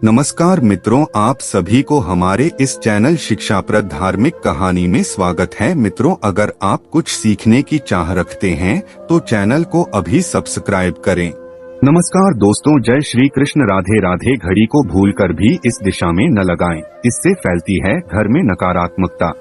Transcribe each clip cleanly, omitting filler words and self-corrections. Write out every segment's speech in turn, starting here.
नमस्कार मित्रों, आप सभी को हमारे इस चैनल शिक्षाप्रद धार्मिक कहानी में स्वागत है। मित्रों, अगर आप कुछ सीखने की चाह रखते हैं तो चैनल को अभी सब्सक्राइब करें। नमस्कार दोस्तों, जय श्री कृष्ण। राधे राधे। घड़ी को भूलकर भी इस दिशा में न लगाएं, इससे फैलती है घर में नकारात्मकता।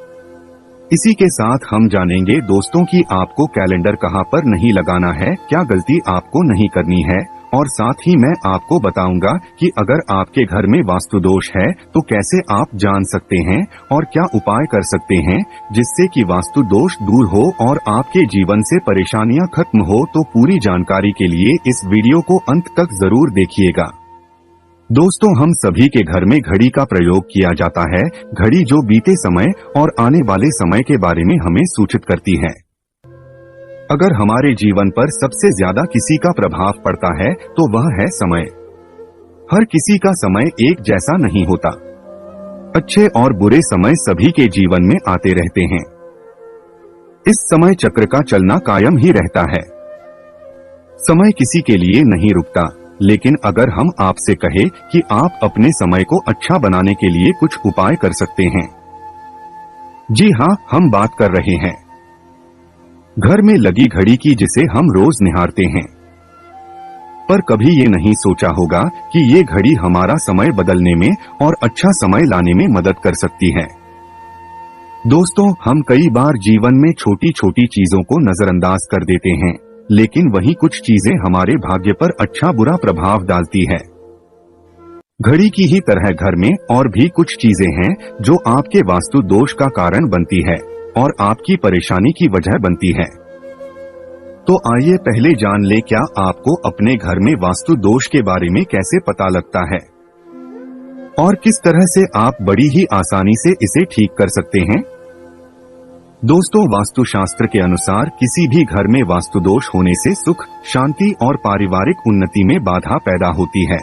इसी के साथ हम जानेंगे दोस्तों कि आपको कैलेंडर कहां पर नहीं लगाना है, क्या गलती आपको नहीं करनी है, और साथ ही मैं आपको बताऊंगा कि अगर आपके घर में वास्तु दोष है तो कैसे आप जान सकते हैं और क्या उपाय कर सकते हैं जिससे कि वास्तु दोष दूर हो और आपके जीवन से परेशानियां खत्म हो। तो पूरी जानकारी के लिए इस वीडियो को अंत तक जरूर देखिएगा। दोस्तों, हम सभी के घर में घड़ी का प्रयोग किया जाता है। घड़ी जो बीते समय और आने वाले समय के बारे में हमें सूचित करती है। अगर हमारे जीवन पर सबसे ज्यादा किसी का प्रभाव पड़ता है तो वह है समय। हर किसी का समय एक जैसा नहीं होता। अच्छे और बुरे समय सभी के जीवन में आते रहते हैं। इस समय चक्र का चलना कायम ही रहता है। समय किसी के लिए नहीं रुकता, लेकिन अगर हम आपसे कहें कि आप अपने समय को अच्छा बनाने के लिए कुछ उपाय कर सकते हैं। जी हाँ, हम बात कर रहे हैं घर में लगी घड़ी की, जिसे हम रोज निहारते हैं। पर कभी ये नहीं सोचा होगा कि ये घड़ी हमारा समय बदलने में और अच्छा समय लाने में मदद कर सकती है। दोस्तों, हम कई बार जीवन में छोटी छोटी चीजों को नजरअंदाज कर देते हैं, लेकिन वही कुछ चीजें हमारे भाग्य पर अच्छा बुरा प्रभाव डालती है। घड़ी की ही तरह घर में और भी कुछ चीजें हैं जो आपके वास्तु दोष का कारण बनती है और आपकी परेशानी की वजह बनती है। तो आइए पहले जान ले, क्या आपको अपने घर में वास्तु दोष के बारे में कैसे पता लगता है और किस तरह से आप बड़ी ही आसानी से इसे ठीक कर सकते हैं। दोस्तों, वास्तुशास्त्र के अनुसार किसी भी घर में वास्तु दोष होने से सुख, शांति और पारिवारिक उन्नति में बाधा पैदा होती है।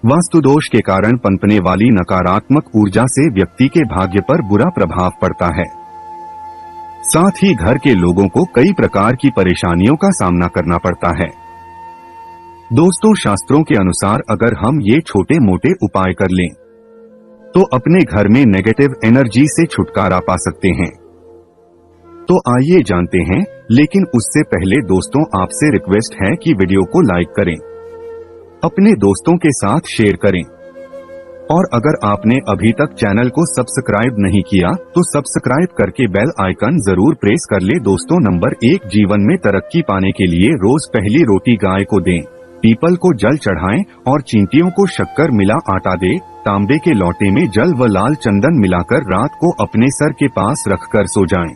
वास्तु दोष के कारण पनपने वाली नकारात्मक ऊर्जा से व्यक्ति के भाग्य पर बुरा प्रभाव पड़ता है। साथ ही घर के लोगों को कई प्रकार की परेशानियों का सामना करना पड़ता है। दोस्तों, शास्त्रों के अनुसार अगर हम ये छोटे मोटे उपाय कर लें तो अपने घर में नेगेटिव एनर्जी से छुटकारा पा सकते हैं। तो आइए जानते हैं, लेकिन उससे पहले दोस्तों आपसे रिक्वेस्ट है कि वीडियो को लाइक करें, अपने दोस्तों के साथ शेयर करें, और अगर आपने अभी तक चैनल को सब्सक्राइब नहीं किया तो सब्सक्राइब करके बेल आइकन जरूर प्रेस कर ले। दोस्तों, नंबर 1, जीवन में तरक्की पाने के लिए रोज पहली रोटी गाय को दें, पीपल को जल चढ़ाएं और चींटियों को शक्कर मिला आटा दे। तांबे के लोटे में जल व लाल चंदन मिलाकर रात को अपने सर के पास रखकर सो जाएं।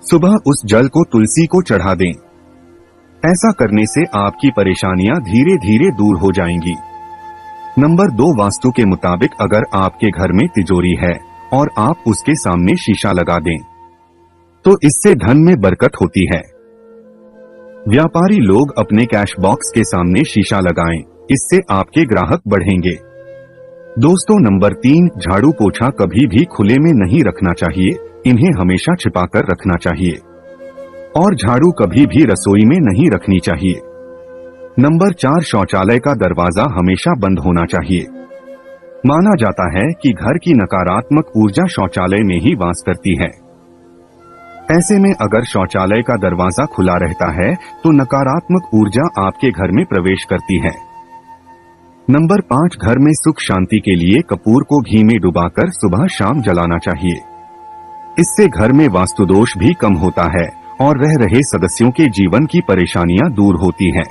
सुबह उस जल को तुलसी को चढ़ा दें। ऐसा करने से आपकी परेशानियां धीरे धीरे दूर हो जाएंगी। नंबर 2, वास्तु के मुताबिक अगर आपके घर में तिजोरी है और आप उसके सामने शीशा लगा दें तो इससे धन में बरकत होती है। व्यापारी लोग अपने कैश बॉक्स के सामने शीशा लगाएं, इससे आपके ग्राहक बढ़ेंगे। दोस्तों, नंबर 3, झाड़ू पोछा कभी भी खुले में नहीं रखना चाहिए, इन्हें हमेशा छिपाकर रखना चाहिए और झाड़ू कभी भी रसोई में नहीं रखनी चाहिए। नंबर 4, शौचालय का दरवाजा हमेशा बंद होना चाहिए। माना जाता है कि घर की नकारात्मक ऊर्जा शौचालय में ही वास करती है। ऐसे में अगर शौचालय का दरवाजा खुला रहता है तो नकारात्मक ऊर्जा आपके घर में प्रवेश करती है। नंबर 5, घर में सुख शांति के लिए कपूर को घी में डुबाकर सुबह शाम जलाना चाहिए। इससे घर में वास्तु दोष भी कम होता है और रह रहे सदस्यों के जीवन की परेशानियां दूर होती है।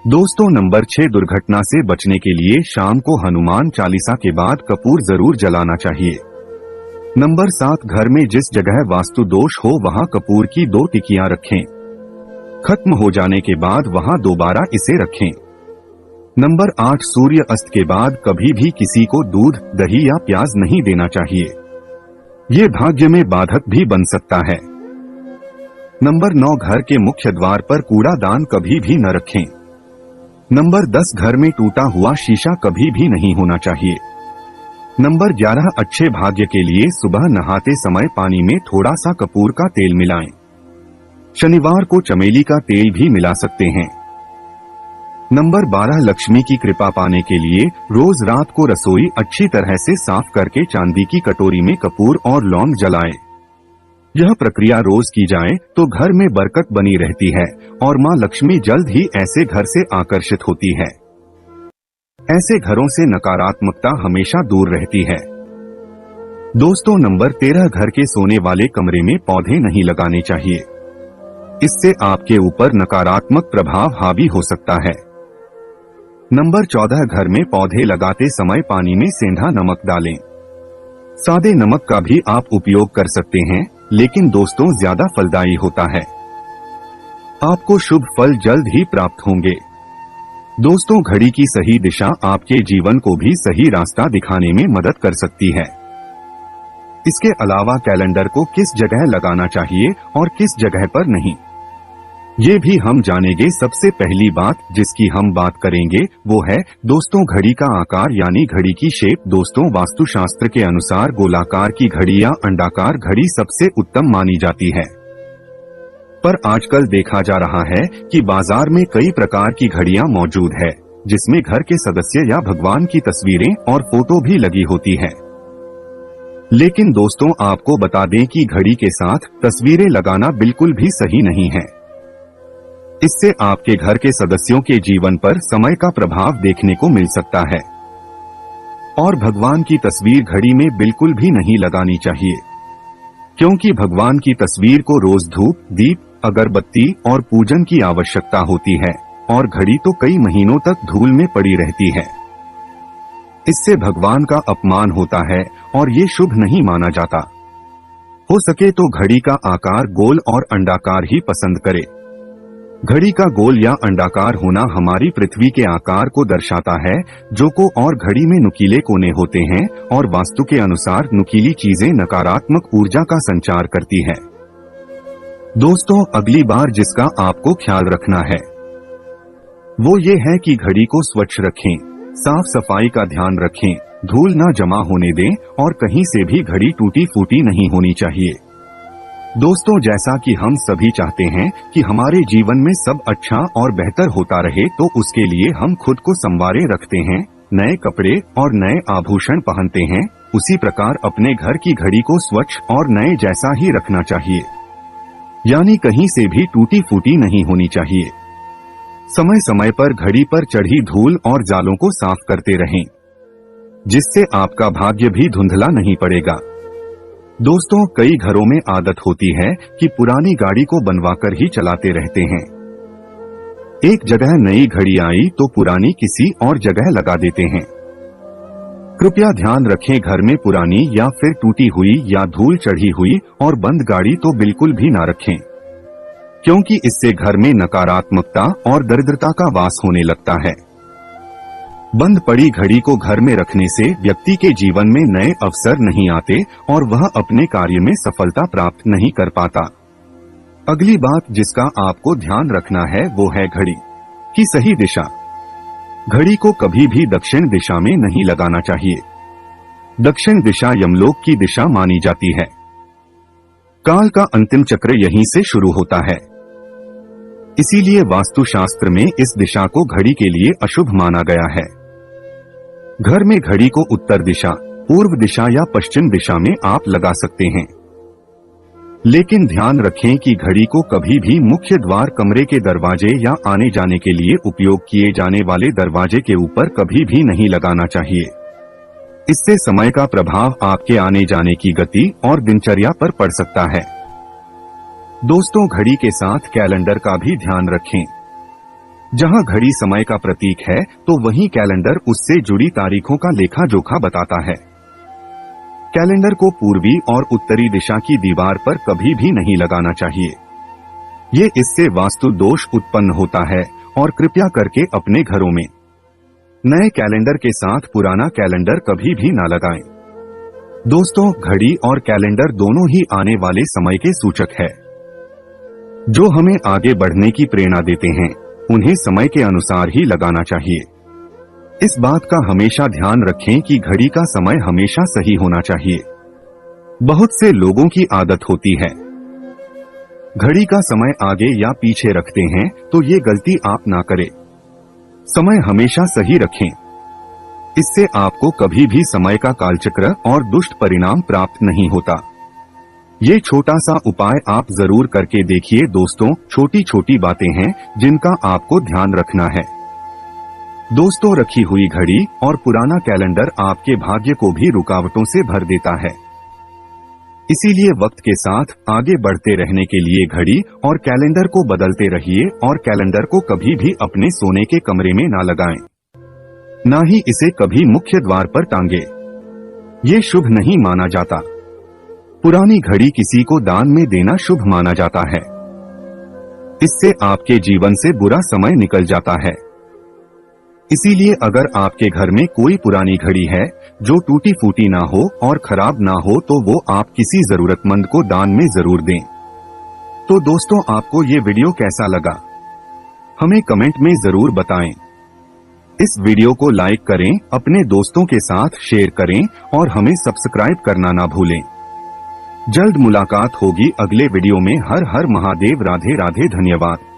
दोस्तों, नंबर 6, दुर्घटना से बचने के लिए शाम को हनुमान चालीसा के बाद कपूर जरूर जलाना चाहिए। नंबर 7, घर में जिस जगह वास्तु दोष हो वहां कपूर की 2 टिकियां रखें। खत्म हो जाने के बाद वहां दोबारा इसे रखें। नंबर 8, सूर्य अस्त के बाद कभी भी किसी को दूध, दही या प्याज नहीं देना चाहिए, ये भाग्य में बाधक भी बन सकता है। नंबर 9, घर के मुख्य द्वार पर कूड़ादान कभी भी न रखें। नंबर 10, घर में टूटा हुआ शीशा कभी भी नहीं होना चाहिए। नंबर 11, अच्छे भाग्य के लिए सुबह नहाते समय पानी में थोड़ा सा कपूर का तेल मिलाएं। शनिवार को चमेली का तेल भी मिला सकते हैं। नंबर 12, लक्ष्मी की कृपा पाने के लिए रोज रात को रसोई अच्छी तरह से साफ करके चांदी की कटोरी में कपूर और लौंग जलाएं। यह प्रक्रिया रोज की जाए तो घर में बरकत बनी रहती है और मां लक्ष्मी जल्द ही ऐसे घर से आकर्षित होती है। ऐसे घरों से नकारात्मकता हमेशा दूर रहती है। दोस्तों, नंबर 13, घर के सोने वाले कमरे में पौधे नहीं लगाने चाहिए। इससे आपके ऊपर नकारात्मक प्रभाव हावी हो सकता है। नंबर 14, घर में पौधे लगाते समय पानी में सेंधा नमक डालें। सादे नमक का भी आप उपयोग कर सकते हैं, लेकिन दोस्तों ज्यादा फलदायी होता है। आपको शुभ फल जल्द ही प्राप्त होंगे। दोस्तों, घड़ी की सही दिशा आपके जीवन को भी सही रास्ता दिखाने में मदद कर सकती है। इसके अलावा कैलेंडर को किस जगह लगाना चाहिए और किस जगह पर नहीं, ये भी हम जानेंगे। सबसे पहली बात जिसकी हम बात करेंगे वो है दोस्तों घड़ी का आकार यानी घड़ी की शेप। दोस्तों, वास्तुशास्त्र के अनुसार गोलाकार की घड़ी या अंडाकार घड़ी सबसे उत्तम मानी जाती है, पर आजकल देखा जा रहा है कि बाजार में कई प्रकार की घड़ियां मौजूद है जिसमें घर के सदस्य या भगवान की तस्वीरें और फोटो भी लगी होती है। लेकिन दोस्तों, आपको बता दें कि घड़ी के साथ तस्वीरें लगाना बिल्कुल भी सही नहीं है। इससे आपके घर के सदस्यों के जीवन पर समय का प्रभाव देखने को मिल सकता है। और भगवान की तस्वीर घड़ी में बिल्कुल भी नहीं लगानी चाहिए, क्योंकि भगवान की तस्वीर को रोज धूप, दीप, अगरबत्ती और पूजन की आवश्यकता होती है और घड़ी तो कई महीनों तक धूल में पड़ी रहती है। इससे भगवान का अपमान होता है और ये शुभ नहीं माना जाता। हो सके तो घड़ी का आकार गोल और अंडाकार ही पसंद करे। घड़ी का गोल या अंडाकार होना हमारी पृथ्वी के आकार को दर्शाता है, जो को और घड़ी में नुकीले कोने होते हैं और वास्तु के अनुसार नुकीली चीजें नकारात्मक ऊर्जा का संचार करती है। दोस्तों, अगली बार जिसका आपको ख्याल रखना है वो ये है कि घड़ी को स्वच्छ रखें, साफ सफाई का ध्यान रखें, धूल ना जमा होने दें और कहीं से भी घड़ी टूटी फूटी नहीं होनी चाहिए। दोस्तों, जैसा कि हम सभी चाहते हैं कि हमारे जीवन में सब अच्छा और बेहतर होता रहे, तो उसके लिए हम खुद को संवारे रखते हैं, नए कपड़े और नए आभूषण पहनते हैं। उसी प्रकार अपने घर की घड़ी को स्वच्छ और नए जैसा ही रखना चाहिए, यानी कहीं से भी टूटी फूटी नहीं होनी चाहिए। समय समय पर घड़ी पर चढ़ी धूल और जालों को साफ करते रहें, जिससे आपका भाग्य भी धुंधला नहीं पड़ेगा। दोस्तों, कई घरों में आदत होती है कि पुरानी गाड़ी को बनवाकर ही चलाते रहते हैं। एक जगह नई घड़ी आई तो पुरानी किसी और जगह लगा देते हैं। कृपया ध्यान रखें, घर में पुरानी या फिर टूटी हुई या धूल चढ़ी हुई और बंद गाड़ी तो बिल्कुल भी ना रखें, क्योंकि इससे घर में नकारात्मकता और दरिद्रता का वास होने लगता है। बंद पड़ी घड़ी को घर में रखने से व्यक्ति के जीवन में नए अवसर नहीं आते और वह अपने कार्य में सफलता प्राप्त नहीं कर पाता। अगली बात जिसका आपको ध्यान रखना है वो है घड़ी की सही दिशा। घड़ी को कभी भी दक्षिण दिशा में नहीं लगाना चाहिए। दक्षिण दिशा यमलोक की दिशा मानी जाती है। काल का अंतिम चक्र यहीं से शुरू होता है। इसीलिए वास्तुशास्त्र में इस दिशा को घड़ी के लिए अशुभ माना गया है। घर में घड़ी को उत्तर दिशा, पूर्व दिशा या पश्चिम दिशा में आप लगा सकते हैं, लेकिन ध्यान रखें कि घड़ी को कभी भी मुख्य द्वार, कमरे के दरवाजे या आने जाने के लिए उपयोग किए जाने वाले दरवाजे के ऊपर कभी भी नहीं लगाना चाहिए। इससे समय का प्रभाव आपके आने जाने की गति और दिनचर्या पर पड़ सकता है। दोस्तों, घड़ी के साथ कैलेंडर का भी ध्यान रखें। जहां घड़ी समय का प्रतीक है तो वहीं कैलेंडर उससे जुड़ी तारीखों का लेखा जोखा बताता है। कैलेंडर को पूर्वी और उत्तरी दिशा की दीवार पर कभी भी नहीं लगाना चाहिए। ये इससे वास्तु दोष उत्पन्न होता है और कृपया करके अपने घरों में नए कैलेंडर के साथ पुराना कैलेंडर कभी भी ना लगाएं। दोस्तों, घड़ी और कैलेंडर दोनों ही आने वाले समय के सूचक है, जो हमें आगे बढ़ने की प्रेरणा देते हैं। उन्हें समय के अनुसार ही लगाना चाहिए। इस बात का हमेशा ध्यान रखें कि घड़ी का समय हमेशा सही होना चाहिए। बहुत से लोगों की आदत होती है घड़ी का समय आगे या पीछे रखते हैं, तो ये गलती आप ना करें। समय हमेशा सही रखें, इससे आपको कभी भी समय का कालचक्र और दुष्ट परिणाम प्राप्त नहीं होता। ये छोटा सा उपाय आप जरूर करके देखिए दोस्तों। छोटी छोटी बातें हैं जिनका आपको ध्यान रखना है। दोस्तों, रखी हुई घड़ी और पुराना कैलेंडर आपके भाग्य को भी रुकावटों से भर देता है। इसीलिए वक्त के साथ आगे बढ़ते रहने के लिए घड़ी और कैलेंडर को बदलते रहिए और कैलेंडर को कभी भी अपने सोने के कमरे में ना लगाएं, ना ही इसे कभी मुख्य द्वार पर टांगे। ये शुभ नहीं माना जाता। पुरानी घड़ी किसी को दान में देना शुभ माना जाता है। इससे आपके जीवन से बुरा समय निकल जाता है। इसीलिए अगर आपके घर में कोई पुरानी घड़ी है जो टूटी फूटी ना हो और खराब ना हो तो वो आप किसी जरूरतमंद को दान में जरूर दें। तो दोस्तों, आपको ये वीडियो कैसा लगा हमें कमेंट में जरूर बताएं। इस वीडियो को लाइक करें, अपने दोस्तों के साथ शेयर करें और हमें सब्सक्राइब करना ना भूलें। जल्द मुलाकात होगी अगले वीडियो में। हर हर महादेव। राधे राधे। धन्यवाद।